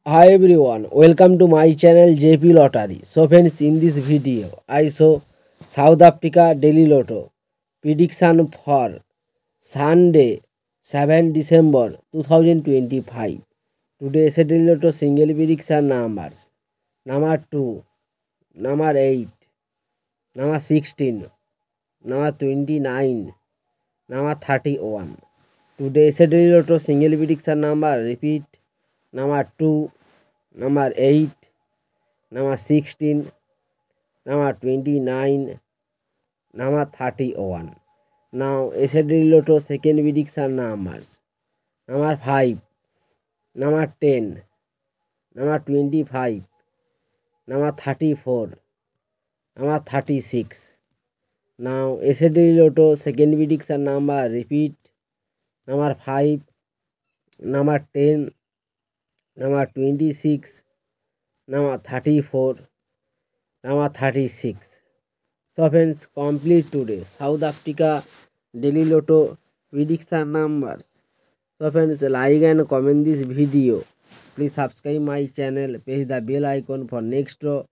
Hi everyone, welcome to my channel JP Lottery. So friends, in this video, I show South Africa Daily Lotto prediction for Sunday 7 December 2025. Today's Daily Lotto single prediction numbers: number 2, number 8, number 16, number 29, number 31. Today's Daily Lotto single prediction number, repeat, number 2, number 8, number 16, number 29, number 31. Now yesterday Lotto second prediction numbers: number 5, number 10, number 25, number 34, number 36. Now yesterday Lotto second prediction number, repeat, number 5, number 10, number 26, number 34, number 36. So friends, complete today South Africa Daily Lotto prediction numbers. So friends, like and comment this video. Please subscribe my channel, press the bell icon for next draw.